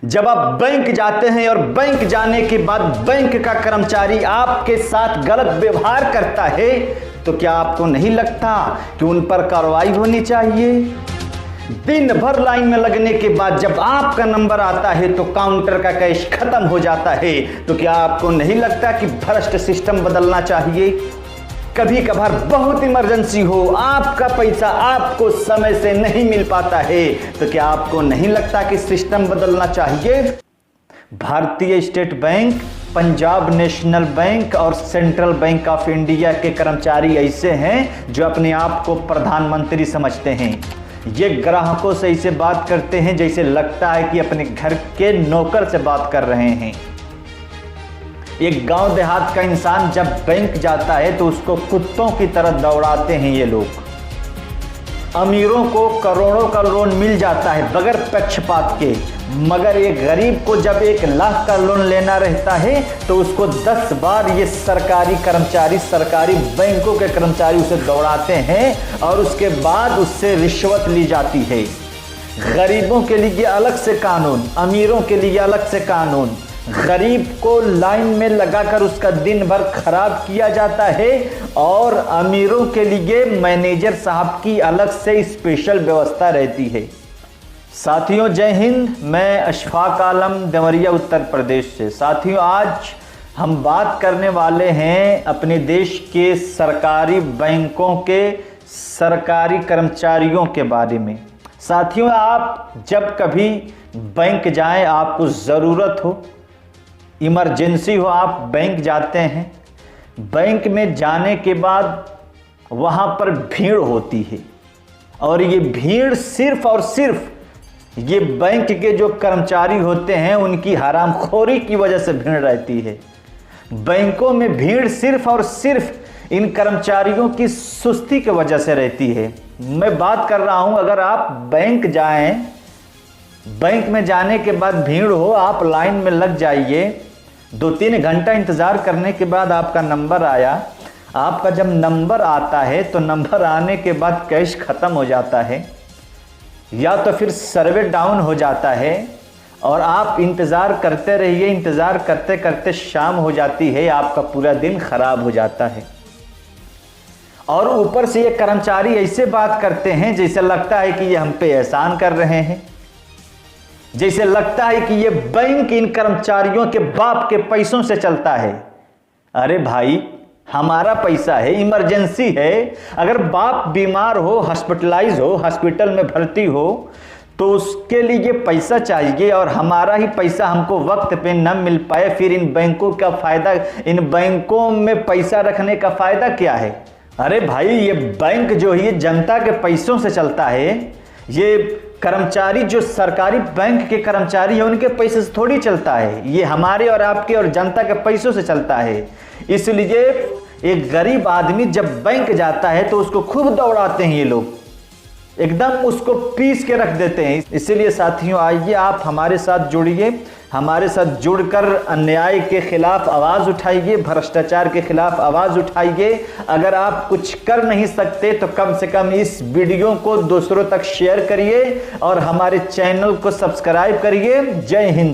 जब आप बैंक जाते हैं और बैंक जाने के बाद बैंक का कर्मचारी आपके साथ गलत व्यवहार करता है तो क्या आपको नहीं लगता कि उन पर कार्रवाई होनी चाहिए? दिन भर लाइन में लगने के बाद जब आपका नंबर आता है तो काउंटर का कैश खत्म हो जाता है, तो क्या आपको नहीं लगता कि भ्रष्ट सिस्टम बदलना चाहिए? कभी कभार बहुत इमरजेंसी हो, आपका पैसा आपको समय से नहीं मिल पाता है, तो क्या आपको नहीं लगता कि सिस्टम बदलना चाहिए? भारतीय state bank, Punjab national bank और सेंट्रल बैंक ऑफ इंडिया के कर्मचारी ऐसे हैं जो अपने आप को प्रधानमंत्री समझते हैं। ये ग्राहकों से ऐसे बात करते हैं जैसे लगता है कि अपने घर के नौकर से बात कर रहे हैं। एक गांव देहात का इंसान जब बैंक जाता है तो उसको कुत्तों की तरह दौड़ाते हैं ये लोग। अमीरों को करोड़ों का लोन मिल जाता है बगैर पक्षपात के, मगर एक गरीब को जब 1 लाख का लोन लेना रहता है तो उसको 10 बार ये सरकारी कर्मचारी, सरकारी बैंकों के कर्मचारी उसे दौड़ाते हैं और उसके बाद उससे रिश्वत ली जाती है। गरीबों के लिए अलग से कानून, अमीरों के लिए अलग से कानून। गरीब को लाइन में लगाकर उसका दिन भर खराब किया जाता है और अमीरों के लिए मैनेजर साहब की अलग से स्पेशल व्यवस्था रहती है। साथियों जय हिंद, मैं अशफाक आलम देवरिया उत्तर प्रदेश से। साथियों आज हम बात करने वाले हैं अपने देश के सरकारी बैंकों के सरकारी कर्मचारियों के बारे में। साथियों आप जब कभी बैंक जाएं, आपको ज़रूरत हो, इमरजेंसी हो, आप बैंक जाते हैं। बैंक में जाने के बाद वहाँ पर भीड़ होती है और ये भीड़ सिर्फ और सिर्फ ये बैंक के जो कर्मचारी होते हैं उनकी हरामखोरी की वजह से भीड़ रहती है। बैंकों में भीड़ सिर्फ और सिर्फ इन कर्मचारियों की सुस्ती की वजह से रहती है। मैं बात कर रहा हूँ, अगर आप बैंक जाएं, बैंक में जाने के बाद भीड़ हो, आप लाइन में लग जाइए, 2-3 घंटा इंतज़ार करने के बाद आपका नंबर आया। आपका जब नंबर आता है तो नंबर आने के बाद कैश ख़त्म हो जाता है या तो फिर सर्वे डाउन हो जाता है और आप इंतज़ार करते रहिए। इंतज़ार करते करते शाम हो जाती है, आपका पूरा दिन ख़राब हो जाता है। और ऊपर से ये कर्मचारी ऐसे बात करते हैं जैसे लगता है कि ये हम पे एहसान कर रहे हैं, जैसे लगता है कि ये बैंक इन कर्मचारियों के बाप के पैसों से चलता है। अरे भाई, हमारा पैसा है, इमरजेंसी है। अगर बाप बीमार हो, हॉस्पिटलाइज हो, हॉस्पिटल में भर्ती हो तो उसके लिए पैसा चाहिए और हमारा ही पैसा हमको वक्त पे न मिल पाए, फिर इन बैंकों का फ़ायदा, इन बैंकों में पैसा रखने का फ़ायदा क्या है? अरे भाई, ये बैंक जो है ये जनता के पैसों से चलता है। ये कर्मचारी जो सरकारी बैंक के कर्मचारी है उनके पैसे से थोड़ी चलता है, ये हमारे और आपके और जनता के पैसों से चलता है। इसलिए एक गरीब आदमी जब बैंक जाता है तो उसको खूब दौड़ाते हैं ये लोग, एकदम उसको पीस के रख देते हैं। इसलिए साथियों आइए आप हमारे साथ जुड़िए, हमारे साथ जुड़कर अन्याय के खिलाफ आवाज़ उठाइए, भ्रष्टाचार के खिलाफ आवाज़ उठाइए। अगर आप कुछ कर नहीं सकते तो कम से कम इस वीडियो को दूसरों तक शेयर करिए और हमारे चैनल को सब्सक्राइब करिए। जय हिंद।